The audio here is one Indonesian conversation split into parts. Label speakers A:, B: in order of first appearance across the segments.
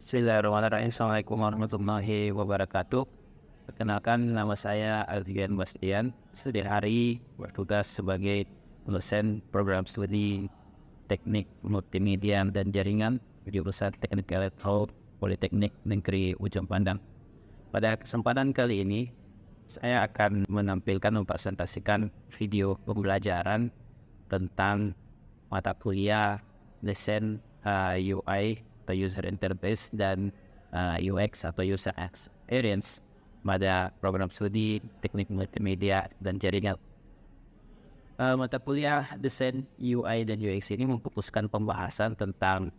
A: Bismillahirrahmanirrahim. Assalamualaikum warahmatullahi wabarakatuh. Perkenalkan, nama saya Aldian Bastian. Sehari-hari bertugas sebagai dosen program studi Teknik Multimedia dan Jaringan di jurusan Teknik Elektro Politeknik Negeri Ujung Pandang. Pada kesempatan kali ini, saya akan mempresentasikan video pembelajaran tentang mata kuliah desain UI atau user interface dan UX atau user experience pada program studi teknik multimedia dan jaringan. Mata kuliah desain UI dan UX ini memfokuskan pembahasan tentang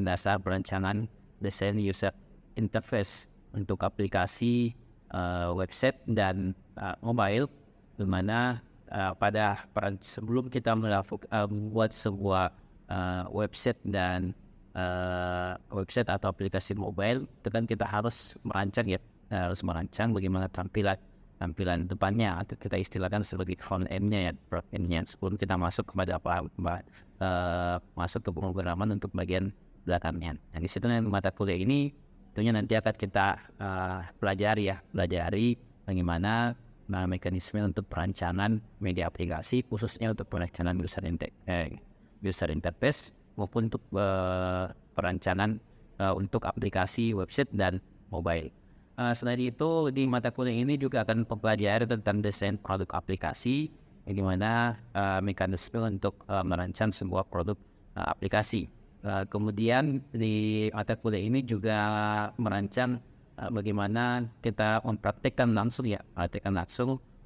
A: dasar perancangan desain user interface untuk aplikasi website dan mobile, di mana sebelum kita membuat sebuah website dan website atau aplikasi mobile, itu kan kita harus merancang bagaimana tampilan depannya, atau kita istilahkan sebagai front end-nya sebelum kita masuk kepada masuk ke pemrograman untuk bagian belakangnya. Nah, di situ mata kuliah ini tentunya nanti akan kita pelajari bagaimana mekanisme untuk perancangan media aplikasi, khususnya untuk perancangan user interface maupun untuk perancangan untuk aplikasi website dan mobile. Selain itu, di mata kuliah ini juga akan mempelajari tentang desain produk aplikasi, bagaimana mekanisme untuk merancang sebuah produk aplikasi. Kemudian di mata kuliah ini juga merancang bagaimana kita mempraktekkan langsung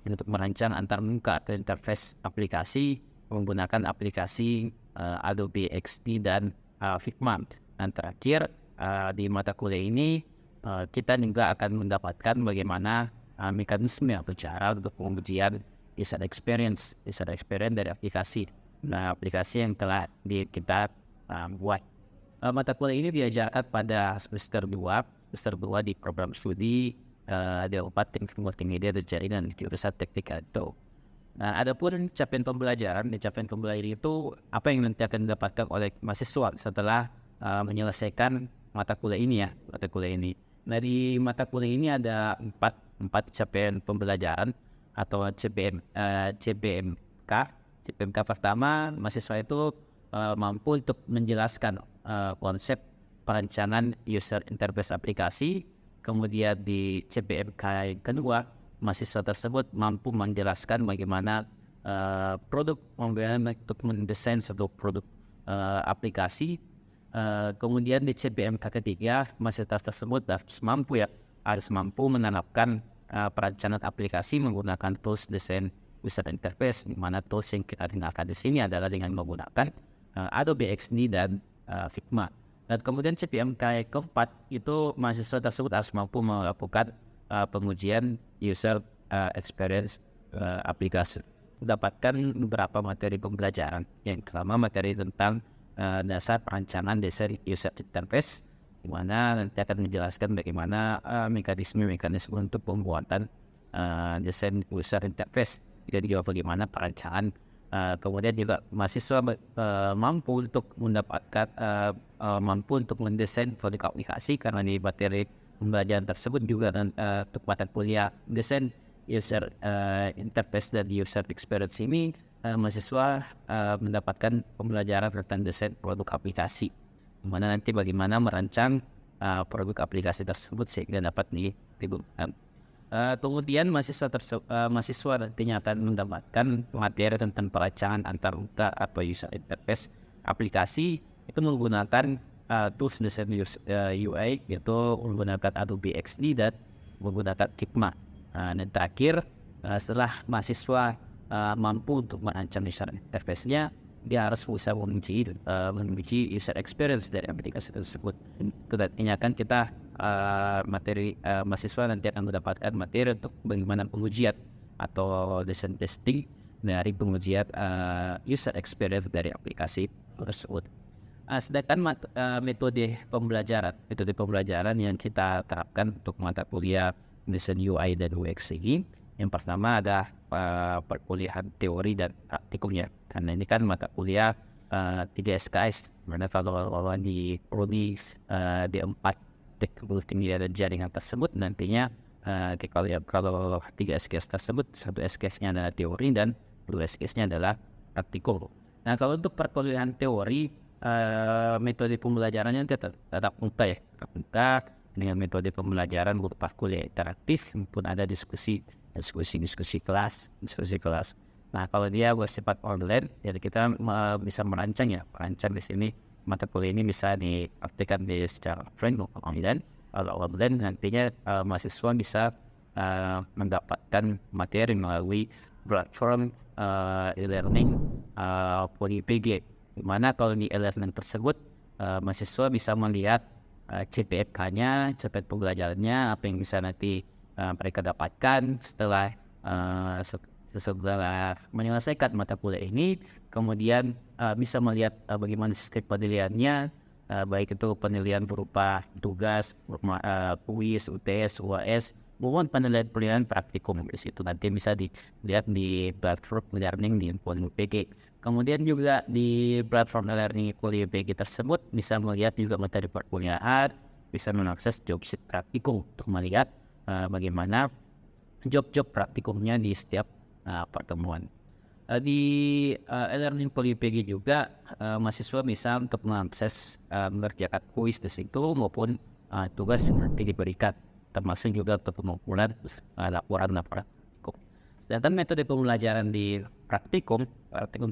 A: untuk merancang antar muka atau interface aplikasi menggunakan aplikasi Adobe XD dan Figma. Dan terakhir, di mata kuliah ini kita juga akan mendapatkan bagaimana mekanisme atau cara untuk pengujian user experience dari aplikasi yang telah kita buat. Mata kuliah ini diajarkan pada semester 2 di program studi D4 Teknik Multimedia dan Jaringan di jurusan Teknik Elektro. Nah, adapun capaian pembelajaran itu apa yang nanti akan didapatkan oleh mahasiswa setelah menyelesaikan mata kuliah ini. Nah, di mata kuliah ini ada empat capaian pembelajaran atau CPMK. CPMK pertama, mahasiswa itu mampu untuk menjelaskan konsep perancangan user interface aplikasi. Kemudian di CPMK yang kedua, mahasiswa tersebut mampu menjelaskan bagaimana untuk mendesain satu produk aplikasi. Kemudian di CPMK ketiga, mahasiswa tersebut harus mampu menerapkan perancangan aplikasi menggunakan tools desain user interface, di mana tools yang kita gunakan di sini adalah dengan menggunakan Adobe XD dan Figma. Dan kemudian CPMK keempat itu mahasiswa tersebut harus mampu melakukan pengujian user experience aplikasi. Mendapatkan beberapa materi pembelajaran. Yang pertama, materi tentang dasar perancangan desain user interface, di mana nanti akan menjelaskan bagaimana mekanisme untuk pembuatan desain user interface, dan juga bagaimana perancangan. Kemudian juga mahasiswa mampu untuk mendesain produk aplikasi, karena di materi pembelajaran tersebut juga untuk mata kuliah desain user interface dan user experience ini, mahasiswa mendapatkan pembelajaran tentang desain produk aplikasi, di mana nanti bagaimana merancang produk aplikasi tersebut sehingga dapat digunakan. Kemudian mahasiswa nantinya akan mendapatkan materi tentang perancangan antar muka atau user interface aplikasi, itu menggunakan tools desain UI, yaitu menggunakan Adobe XD dan menggunakan Figma. Dan terakhir, setelah mahasiswa mampu untuk merancang user interface-nya, dia harus bisa menguji user experience dari aplikasi tersebut. Artinya kan kita mahasiswa nanti akan mendapatkan materi untuk bagaimana pengujian atau design testing dari pengujian user experience dari aplikasi tersebut. Sedangkan metode pembelajaran yang kita terapkan untuk mata kuliah desain UI dan UX ini, yang pertama ada perkuliahan teori dan praktikumnya. Karena ini kan mata kuliah 3 SKS. Karena kalau di prodi di 4 teknologi tinggi dan jaringan tersebut nantinya kalau 3 SKS tersebut, 1 SKS-nya adalah teori dan 2 SKS-nya adalah praktikum. Nah, kalau untuk perkuliahan teori, metode pembelajarannya tetap muka dengan metode pembelajaran berupa kuliah interaktif maupun ada diskusi kelas. Nah, kalau dia bersifat online, jadi kita bisa merancang di sini mata kuliah ini bisa diartikan secara offline maupun online. Kalau online nantinya mahasiswa bisa mendapatkan materi melalui platform e-learning POLIPG, di mana kalau di e-learning tersebut mahasiswa bisa melihat CPFK-nya, CPF pembelajarannya, apa yang bisa nanti mereka dapatkan setelah menyelesaikan mata kuliah ini. Kemudian bisa melihat bagaimana sistem penilaiannya, baik itu penilaian berupa tugas, kuis, UTS, UAS, maupun penilaian praktikum. Di situ nanti bisa dilihat di platform e-learning di POLIPG. Kemudian juga di platform e-learning POLIPG tersebut bisa melihat juga materi perkuliahan, bisa mengakses job sheet praktikum untuk melihat bagaimana job praktikumnya di setiap pertemuan. Di e-learning POLIPG juga mahasiswa bisa untuk mengakses mengerjakan kuis di situ maupun tugas yang nanti diberikan, termasuk juga untuk pengumpulan laporan praktikum. Sedangkan metode pembelajaran di praktikum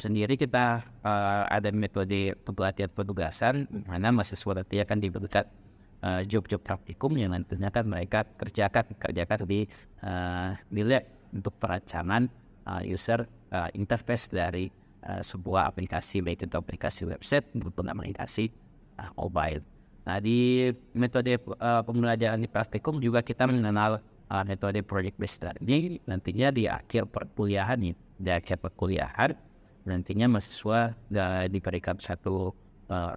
A: sendiri kita ada metode pelatihan penugasan, di mana mahasiswa nanti akan diberikan job praktikum yang nantinya kan mereka kerjakan di lab untuk perancangan user interface dari sebuah aplikasi, baik itu aplikasi website maupun aplikasi mobile. Nah, di metode pembelajaran di praktikum juga kita mengenal metode project based learning. Nantinya di akhir perkuliahan nantinya mahasiswa diberikan satu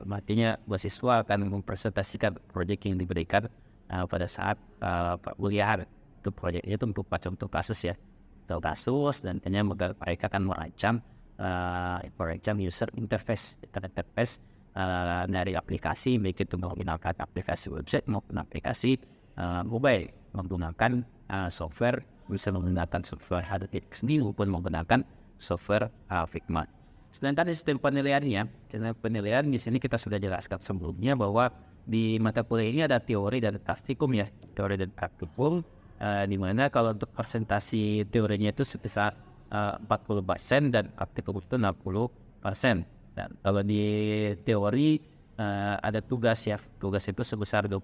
A: nantinya mahasiswa akan mempresentasikan proyek yang diberikan pada saat perkuliahan. Itu proyeknya itu untuk kasus dan nantinya mereka akan merancang user interface dari aplikasi, baik itu menggunakan aplikasi website maupun aplikasi mobile, menggunakan software, bisa menggunakan software HTTP maupun menggunakan software Figma. Sedangkan sistem penilaian di sini kita sudah jelaskan sebelumnya bahwa di mata kuliah ini ada teori dan praktikum di mana kalau untuk presentasi teorinya itu sekitar 40% dan praktikum itu 60%. Dan kalau di teori ada tugas itu sebesar 20%,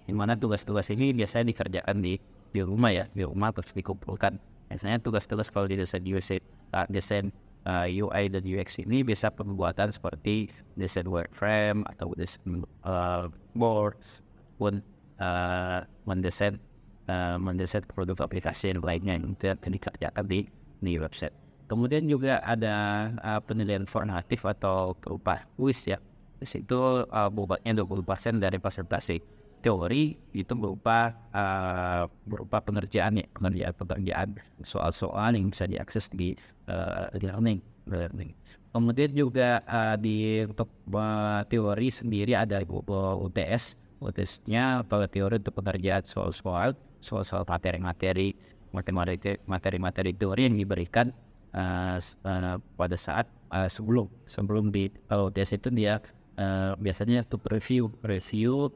A: di mana tugas-tugas ini biasanya dikerjakan di rumah terus dikumpulkan. Biasanya tugas-tugas kalau di desain UI dan UX ini biasa pembuatan seperti desain wireframe atau desain boards pun mendesain produk aplikasi yang lainnya yang dikerjakan di website. Kemudian juga ada penilaian formatif atau berupa kuis Di situ bobotnya 20% dari presentasi. Teori itu berupa pengerjaan soal-soal yang bisa diakses di learning. Kemudian juga untuk teori sendiri ada UTS-nya kalau teori untuk pengerjaan soal-soal materi teori yang diberikan pada saat sebelum kalau UTS itu dia biasanya untuk review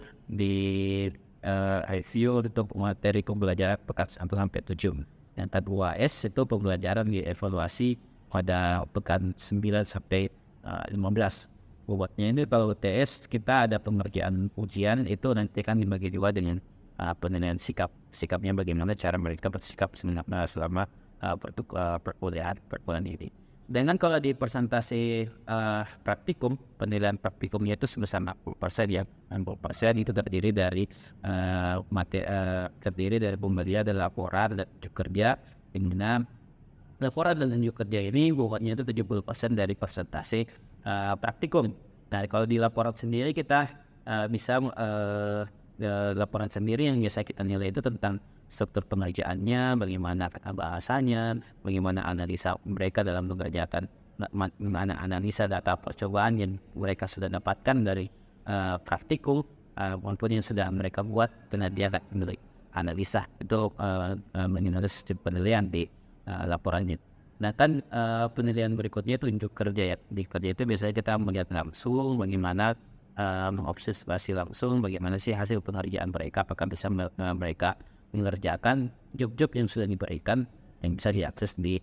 A: untuk materi pembelajaran pekan 1-7. Yang kedua itu pembelajaran dievaluasi pada pekan 9-15. Bobotnya ini kalau UTS kita ada pengerjaan ujian itu nanti kan dibagi dua dengan penilaian sikapnya bagaimana cara mereka bersikap selama perkuliahan ini. Sedangkan kalau di presentasi praktikum, penilaian praktikumnya itu sebesar 60%. 60% itu terdiri dari pemberian dan laporan dan unjuk kerja. Di mana laporan dan unjuk kerja ini bobotnya itu 70% dari presentasi praktikum. Nah, kalau di laporan sendiri kita bisa laporan sendiri yang biasa kita nilai itu tentang struktur pengerjaannya, bagaimana bahasanya, bagaimana analisa mereka dalam mengerjakan analisa data percobaan yang mereka sudah dapatkan dari praktikum maupun yang sudah mereka buat, karena dia akan analisa itu menganalisis penilaian di laporannya. Nah kan penilaian berikutnya itu unjuk kerja ya. Di kerja itu biasanya kita melihat langsung bagaimana mengobservasi langsung bagaimana sih hasil pengerjaan mereka, apakah bisa mereka mengerjakan job-job yang sudah diberikan yang bisa diakses di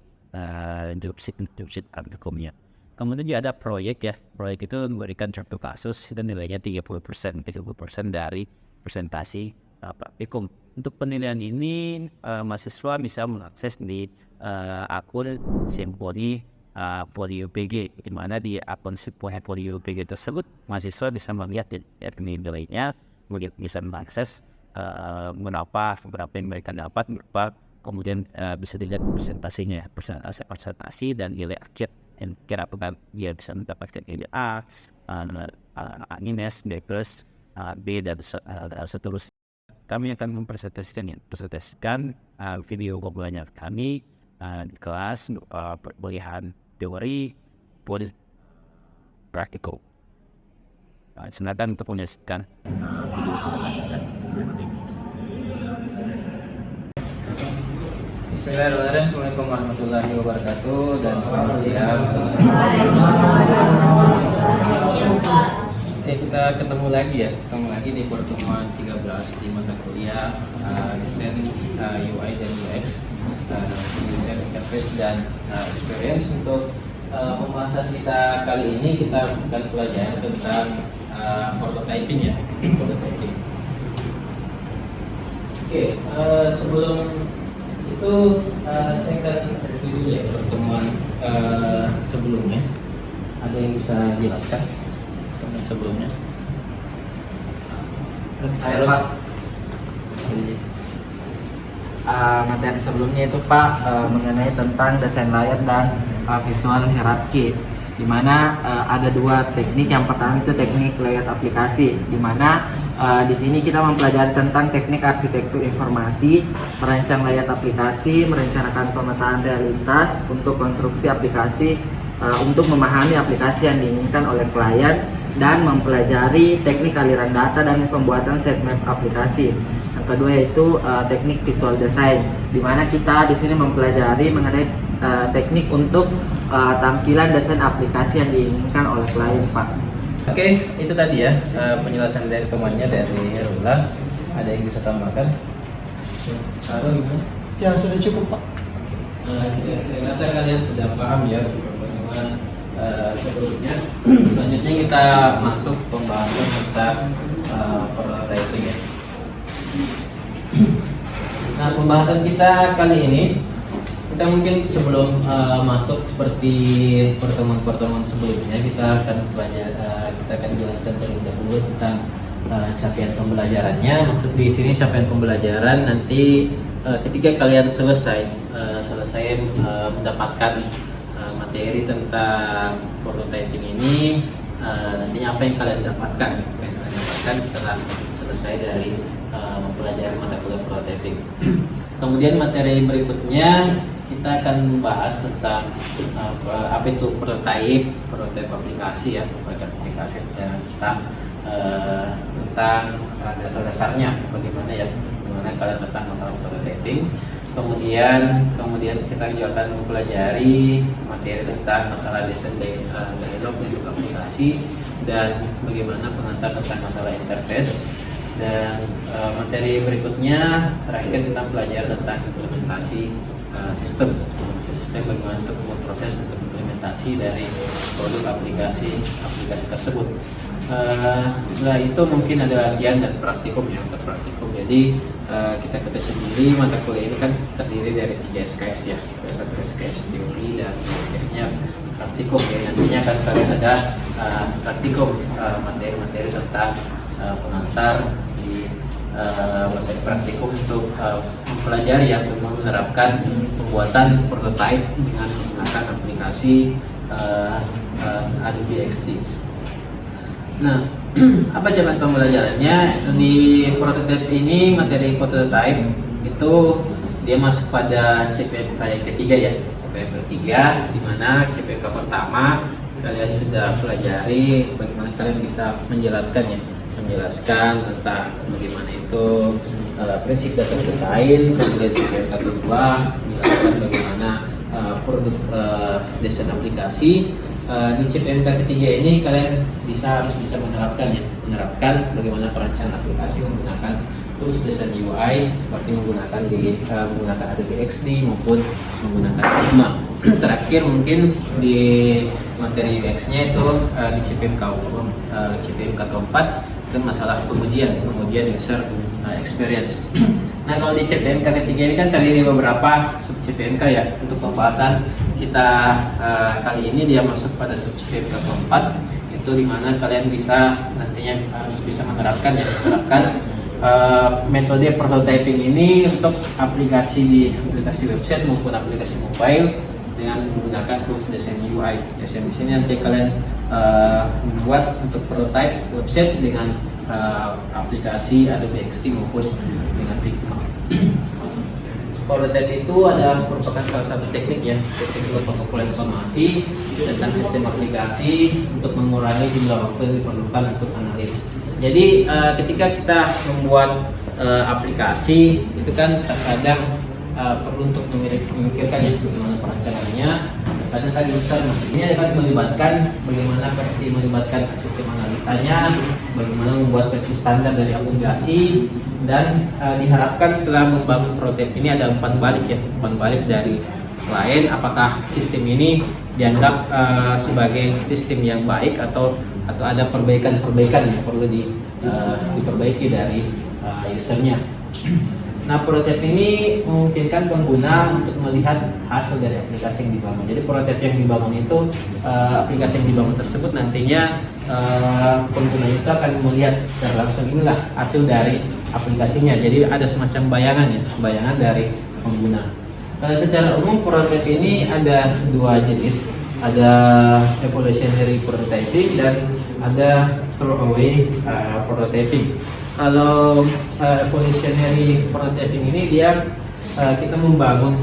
A: job sheet praktikumnya. Kemudian juga ada proyek ya. Proyek itu memberikan contoh kasus dan nilainya 30% dari presentasi praktikum. Untuk penilaian ini mahasiswa bisa mengakses di akun Simponi Polio PG, di mana di akun Simponi Polio PG tersebut mahasiswa bisa melihat nilainya, kemudian bisa mengakses berapa yang mereka dapat, kemudian bisa dilihat presentasinya, presentasi dan nilai akhir yang kira apakah dia bisa mendapatkan nilai A, minus, B plus, B dan seterusnya. Kami akan mempresentasikan video pembelajaran kami di kelas perkuliahan teori maupun praktikum. Silakan untuk menyaksikan video pembelajaran berikut ini.
B: Bismillahirrahmanirrahim. Assalamualaikum warahmatullahi wabarakatuh dan selamat siang. Oke, kita ketemu lagi di pertemuan 13 di mata kuliah desain UI dan UX, desain interface dan experience. Untuk pembahasan kita kali ini kita akan pelajari tentang prototyping ya, prototyping. Oke, sebelum itu saya akan review dulu ya pertemuan sebelumnya. Ada yang bisa jelaskan tentang sebelumnya?
C: Pak. Materi sebelumnya itu Pak mengenai tentang desain layer dan visual hierarki, di mana ada dua teknik. Yang pertama itu teknik layout aplikasi, di mana di sini kita mempelajari tentang teknik arsitektur informasi, merancang layout aplikasi, merencanakan pemetaan realitas untuk konstruksi aplikasi untuk memahami aplikasi yang diinginkan oleh klien, dan mempelajari teknik aliran data dan pembuatan sitemap aplikasi. Yang kedua yaitu teknik visual design, di mana kita di sini mempelajari mengenai teknik untuk tampilan desain aplikasi yang diinginkan oleh klien, Pak.
B: Oke, itu tadi ya penjelasan dari temannya dari Rula. Ada yang bisa tambahkan? Sarul gimana?
D: Ya sudah cukup Pak.
B: Saya rasa kalian sudah paham ya pertemuan sebelumnya. Selanjutnya kita masuk pembahasan tentang prototyping ya. Nah, pembahasan kita kali ini, kita mungkin sebelum masuk seperti pertemuan-pertemuan sebelumnya, kita akan jelaskan terlebih dahulu tentang capaian pembelajarannya. Maksud di sini capaian pembelajaran nanti ketika kalian selesai mendapatkan materi tentang prototyping ini, nantinya apa yang kalian dapatkan setelah selesai dari mempelajari mata kuliah prototyping. Kemudian materi berikutnya kita akan membahas tentang apa itu prototype aplikasi ya, aplikasi dan tentang dasar-dasarnya bagaimana kalian tentang masalah prototyping. Kemudian kita juga akan mempelajari materi tentang masalah desain dialog untuk aplikasi dan bagaimana pengantar tentang masalah interface. Dan materi berikutnya terakhir kita belajar tentang implementasi sistem bagaimana untuk proses untuk implementasi dari produk aplikasi tersebut. Setelah itu mungkin ada latihan dan praktikum ya, untuk praktikum. Jadi kita ketahui sendiri mata kuliah ini kan terdiri dari 3 SKS ya, satu SKS teori dan SKS-nya praktikum ya. Nantinya akan kalian ada praktikum materi-materi tentang pengantar di materi praktikum untuk mempelajari yang menerapkan pembuatan prototype dengan menggunakan aplikasi Adobe XD. Nah, apa cara pembelajarannya? Di prototype ini, materi prototype itu dia masuk pada CPMK yang ketiga ya, CPMK ketiga, di mana CPMK pertama kalian sudah pelajari bagaimana kalian bisa menjelaskan tentang bagaimana itu prinsip dasar desain. Kemudian CPMK kedua menjelaskan bagaimana produk desain aplikasi. Di CPMK ketiga ini kalian harus bisa menerapkan bagaimana perancangan aplikasi menggunakan tools desain UI seperti menggunakan Adobe XD maupun menggunakan Figma. Terakhir mungkin di materi UX-nya itu di CPMK keempat itu masalah pengujian user experience. Nah, kalau di CPMK ketiga ini kan terdiri beberapa sub CPMK ya. Untuk pembahasan kita kali ini dia masuk pada sub CPMK keempat, itu dimana kalian bisa nantinya harus bisa menerapkan metode prototyping ini untuk aplikasi website maupun aplikasi mobile dengan menggunakan tools desain UI. Desain di sini nanti kalian membuat untuk prototype website dengan aplikasi Adobe XD maupun dengan Figma. Prototype itu merupakan salah satu teknik untuk pengumpulan informasi tentang sistem aplikasi untuk mengurangi jumlah waktu yang diperlukan untuk analis. Jadi ketika kita membuat aplikasi itu kan terkadang perlu untuk memikirkan bagaimana perancangannya. Karena tadi besar maksudnya akan melibatkan sistem analisanya, bagaimana membuat versi standar dari aplikasi, dan diharapkan setelah membangun prototipe ini ada umpan balik dari klien, apakah sistem ini dianggap sebagai sistem yang baik atau ada perbaikan yang perlu diperbaiki dari usernya. Nah, prototipe ini memungkinkan pengguna untuk melihat hasil dari aplikasi yang dibangun. Jadi prototipe yang dibangun itu, aplikasi yang dibangun tersebut nantinya pengguna itu akan melihat secara langsung, inilah hasil dari aplikasinya. Jadi ada semacam bayangan dari pengguna. Secara umum prototipe ini ada dua jenis, ada evolutionary prototyping dan ada throwaway prototyping. Kalau evolutionary prototyping ini dia kita membangun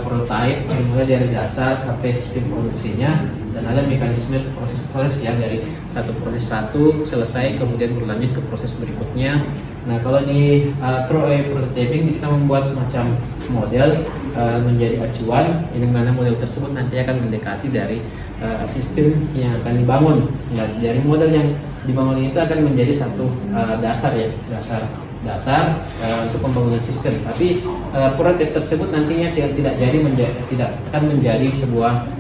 B: prototype mulai dari dasar sampai sistem produksinya, dan ada mekanisme proses-proses yang dari proses satu selesai kemudian berlanjut ke proses berikutnya. Nah, kalau di throwaway prototyping kita membuat semacam model menjadi acuan, di mana model tersebut nanti akan mendekati dari sistem yang akan dibangun. Nah, dari model yang dibangun itu akan menjadi satu dasar untuk pembangunan sistem. Tapi prototipe tersebut nantinya tidak akan menjadi sebuah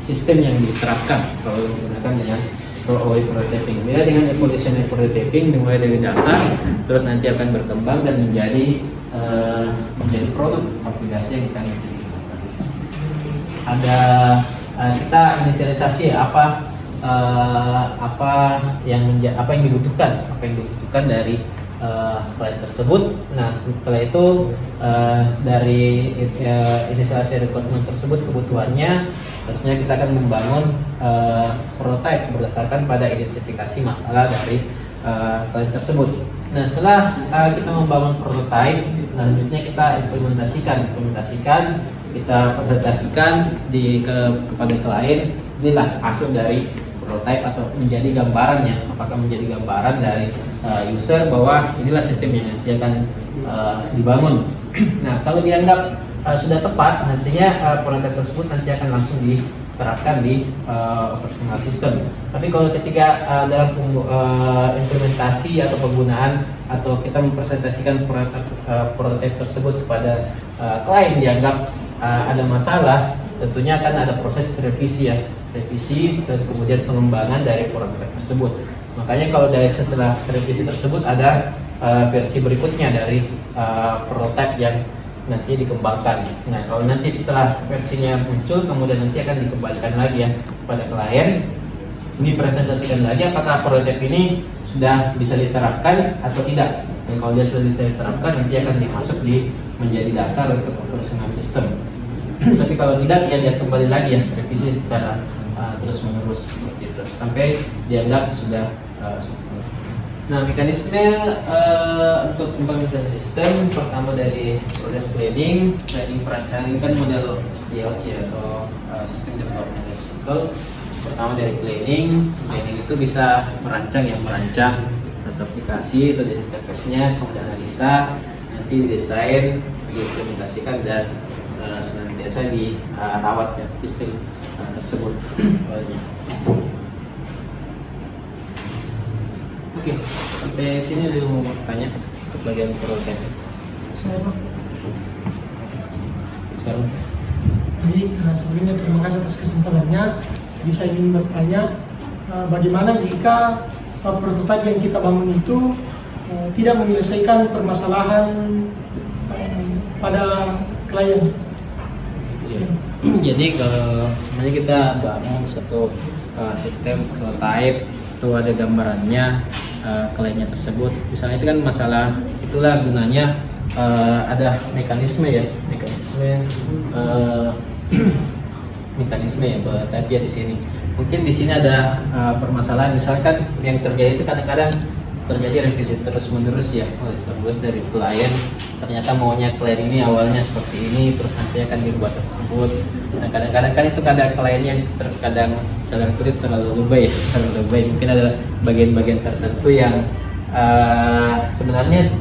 B: sistem yang diterapkan kalau digunakan dengan throwaway prototyping. Beda dengan evolutionary prototyping, dimulai dari dasar, terus nanti akan berkembang dan menjadi produk aplikasi yang kita gunakan. Ada kita inisialisasi apa yang dibutuhkan dari klien tersebut. Nah, setelah itu dari inisiasi requirement tersebut kebutuhannya, harusnya kita akan membangun prototype berdasarkan pada identifikasi masalah dari klien tersebut. Nah, setelah kita membangun prototype, selanjutnya kita implementasikan, kita presentasikan kepada klien. Inilah hasil dari prototype atau menjadi gambarannya, apakah menjadi gambaran dari user bahwa inilah sistem yang nanti akan dibangun. Nah, kalau dianggap sudah tepat, nantinya prototype tersebut nanti akan langsung diterapkan di operational system. Tapi kalau ketika dalam implementasi atau penggunaan atau kita mempresentasikan prototype tersebut kepada klien dianggap ada masalah, tentunya akan ada proses revisi dan kemudian pengembangan dari prototipe tersebut. Makanya kalau setelah revisi tersebut ada versi berikutnya dari prototipe yang nanti dikembangkan. Nah, kalau nanti setelah versinya muncul, kemudian nanti akan dikembalikan lagi kepada klien, dipresentasikan lagi apakah prototipe ini sudah bisa diterapkan atau tidak. Dan kalau dia sudah bisa diterapkan, nanti akan dimasuk menjadi dasar untuk operational system. Tapi kalau tidak, ya dia kembali lagi revisi secara terus menerus seperti itu sampai dianggap sudah sempurna. Nah, mekanisme untuk implementasi sistem pertama dari proses planning perancangan ini kan model SDLC atau sistem development life cycle. Pertama dari planning itu bisa merancang atau aplikasi atau interface-nya, kemudian analisa, nanti didesain, diimplementasikan dan senantiasa dirawat ya sistem tersebut awalnya. Oke, sampai sini ada yang mau tanya untuk bagian prototype.
D: Saya Pak.
B: Sarung.
D: Jadi sebelumnya terima kasih atas kesempatannya. Jadi saya ingin bertanya bagaimana jika prototipe yang kita bangun itu tidak menyelesaikan permasalahan pada klien.
B: Jadi kalau kita bangun satu sistem prototype itu ada gambarannya kliennya tersebut, misalnya itu kan masalah, itulah gunanya ada mekanisme ya prototype ya di sini. Mungkin di sini ada permasalahan, misalkan yang terjadi itu kadang-kadang terjadi revisi terus-menerus ya, terus dari klien ternyata maunya klien ini awalnya seperti ini, terus nanti akan dirubah tersebut. Nah, kadang-kadang kan itu ada klien yang terkadang jalan kulit terlalu lebay. Mungkin ada bagian-bagian tertentu yang sebenarnya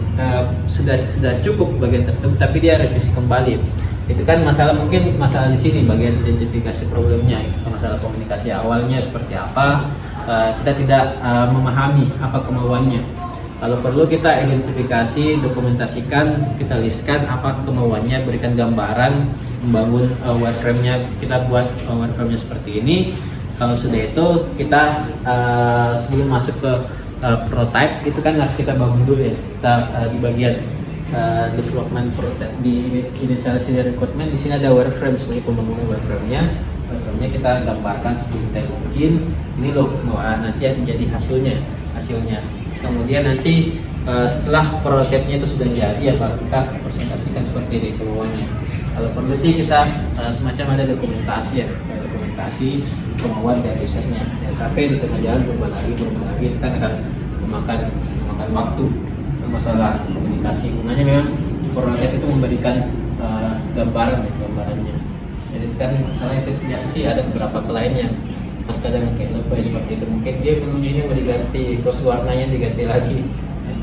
B: sudah cukup bagian tertentu, tapi dia revisi kembali. Itu kan mungkin masalah di sini bagian identifikasi problemnya, masalah komunikasi awalnya seperti apa. Kita tidak memahami apa kemauannya. Kalau perlu kita identifikasi, dokumentasikan, kita listkan apa kemauannya, berikan gambaran, membangun wireframe-nya, kita buat wireframe-nya seperti ini. Kalau sudah itu kita sebelum masuk ke prototype itu kan harus kita bangun dulu ya. Kita di bagian development prototype di initialization requirement, di sini ada wireframe sebagai pembangunan wireframe-nya. Wireframe-nya kita gambarkan sedetail mungkin. Ini loh nanti menjadi hasilnya. Kemudian nanti setelah prototipe-nya itu sudah jadi ya baru kita presentasikan seperti ini kemauannya. Kalau perlu sih kita semacam ada dokumentasi kemauan dari usernya. Dan sampai di tengah jalan berubah lagi itu kan akan memakan waktu. Masalah komunikasi gunanya memang prototipe itu memberikan gambarannya. Jadi kan misalnya itu biasa sih ada beberapa klien yang terkadang kayak lebay seperti itu, mungkin dia menuju ini mau diganti, terus warnanya diganti lagi,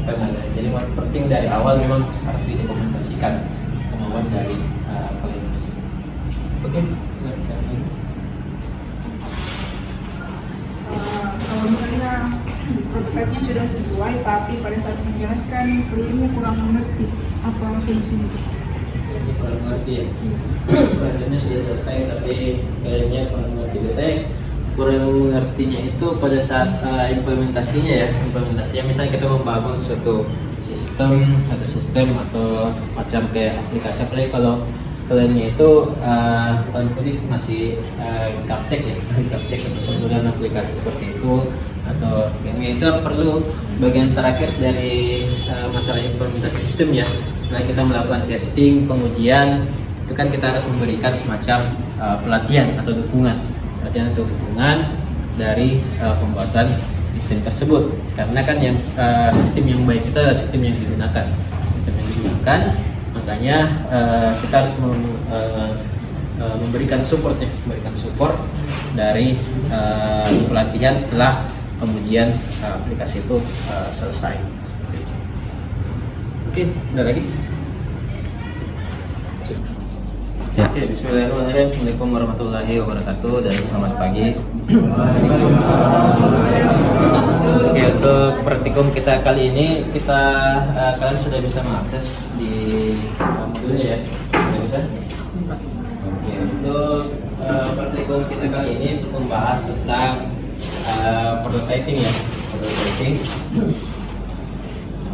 B: kan ada. Jadi penting dari awal memang harus didokumentasikan kemauan dari klien tersebut. Oke.
E: Kalau misalnya prototipe-nya sudah sesuai, tapi pada saat menjelaskan kliennya kurang mengerti apa solusinya itu.
B: Jadi kurang mengerti ya. Prototipe-nya sudah selesai, tapi kayaknya kurang mengerti. Biasanya kurang mengertinya itu pada saat implementasinya misalnya kita membangun suatu sistem atau macam kayak aplikasi, apalagi kalau kliennya itu masih gaptek atau penggunaan aplikasi seperti itu, atau yang itu perlu bagian terakhir dari masalah implementasi sistem ya. Setelah kita melakukan testing, pengujian, itu kan kita harus memberikan semacam pelatihan atau dukungan dari pembuatan sistem tersebut, karena kan yang sistem yang baik itu adalah sistem yang digunakan, makanya kita harus memberikan support dari pelatihan setelah pengujian aplikasi itu selesai. Oke, ada lagi?
A: Ya.
B: Oke, bismillahirrahmanirrahim. Assalamualaikum warahmatullahi wabarakatuh dan selamat pagi. Oke, untuk praktikum kita kali ini kalian sudah bisa mengakses di modulnya ya. Sudah bisa? Oke, untuk praktikum kita kali ini untuk membahas tentang prototyping ya.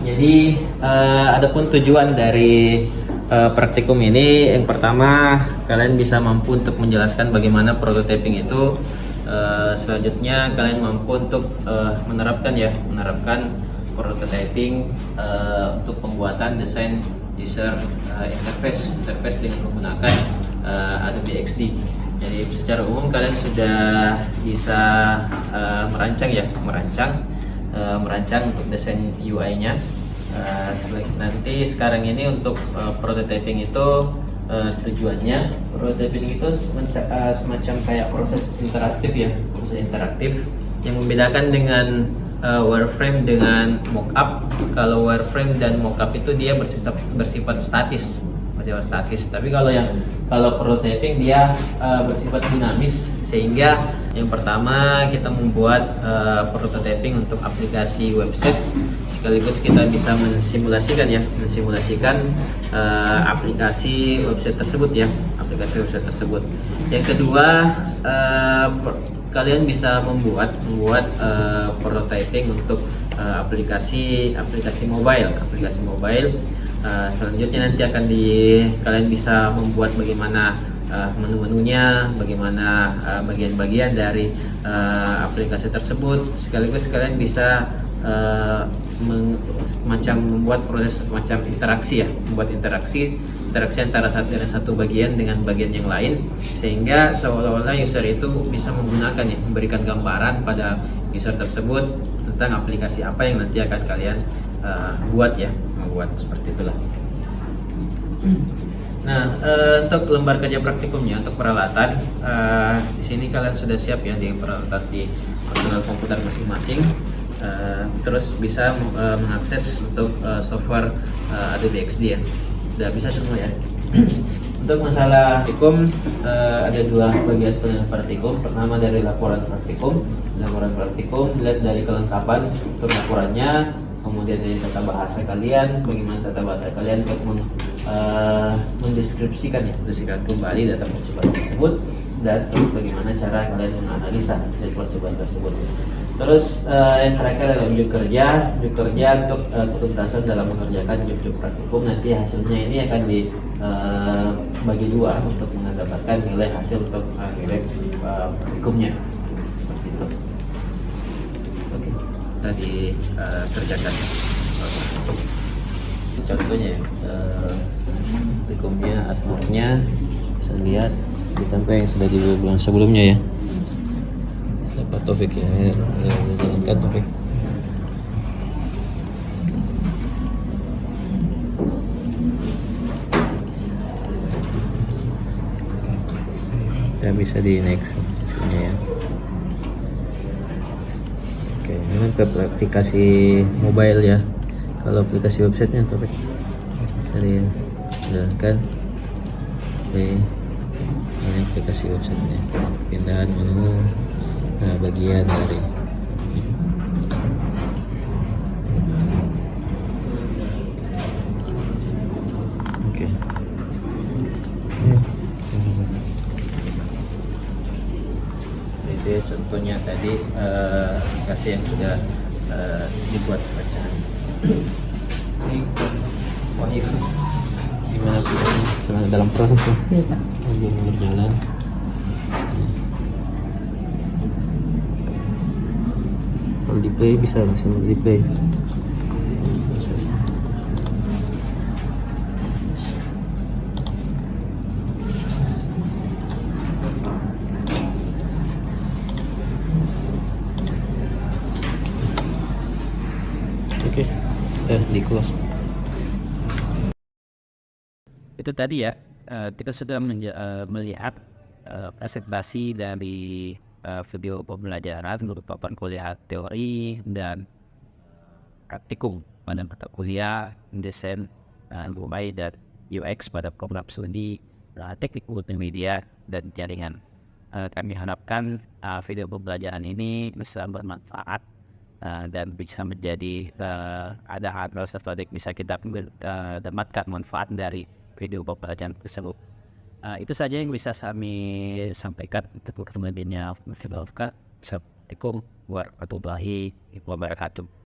B: Jadi adapun tujuan dari praktikum ini, yang pertama kalian bisa mampu untuk menjelaskan bagaimana prototyping itu. Selanjutnya kalian mampu untuk menerapkan prototyping untuk pembuatan desain user interface dengan menggunakan Adobe XD. Jadi secara umum kalian sudah bisa merancang merancang untuk desain UI-nya. Nanti sekarang ini untuk prototyping itu tujuannya prototyping itu semacam kayak proses interaktif ya, proses interaktif yang membedakan dengan wireframe dengan mockup. Kalau wireframe dan mockup itu dia bersifat statis, tapi kalau prototyping dia bersifat dinamis, sehingga yang pertama kita membuat prototyping untuk aplikasi website, sekaligus kita bisa mensimulasikan aplikasi website tersebut. Yang kedua, kalian bisa membuat prototyping untuk aplikasi mobile. Selanjutnya nanti kalian bisa membuat bagaimana menu-menunya, bagaimana bagian-bagian dari aplikasi tersebut, sekaligus kalian bisa membuat proses macam interaksi antara satu bagian dengan bagian yang lain, sehingga seolah-olah user itu bisa menggunakan memberikan gambaran pada user tersebut tentang aplikasi apa yang nanti akan kalian buat seperti itulah. Nah, untuk lembar kerja praktikumnya, untuk peralatan, di sini kalian sudah siap ya di peralatan di personal komputer masing-masing. Terus bisa mengakses untuk software Adobe XD ya, sudah bisa semua ya. Untuk masalah praktikum, ada dua bagian penilaian praktikum. Pertama dari laporan praktikum dilihat dari kelengkapan struktur laporannya, kemudian dari tata bahasa kalian, bagaimana tata bahasa kalian untuk mendeskripsikan kembali data percobaan tersebut, dan terus bagaimana cara kalian menganalisa hasil percobaan tersebut. Terus yang terakhir adalah unjuk kerja untuk ketuntasan dalam mengerjakan unjuk praktikum. Nanti hasilnya ini akan dibagi dua untuk mendapatkan nilai hasil untuk nilai praktikumnya, seperti itu. Oke, kita dikerjakan. Contohnya praktikumnya, artworknya bisa lihat di tempat yang sudah di bulan sebelumnya ya. Pak Taufik ya, jalankan Taufik. Ya, bisa di next hasilnya ya. Oke, ini kan ke aplikasi mobile ya. Kalau aplikasi websitenya Taufik bisa jalankan. Oke, ini aplikasi websitenya, pindahan menu. Nah, bagian dari oke. Jadi contohnya tadi aplikasi yang sudah dibuat bacaan. Ini gimana aplikasi dalam proses ya? Lagi berjalan. Kalau di play bisa langsung di play. Oke, di close.
A: Itu tadi ya, kita sudah melihat presentasi dari video pembelajaran berupa kuliah teori dan praktikum pada mata kuliah desain UI dan UX pada program studi teknik multimedia dan jaringan. Kami harapkan video pembelajaran ini bisa bermanfaat dan bisa menjadi ada hal sesuatu yang bisa kita dapatkan manfaat dari video pembelajaran tersebut. Itu saja yang bisa kami sampaikan untuk teman-temannya. Assalamualaikum warahmatullahi wabarakatuh.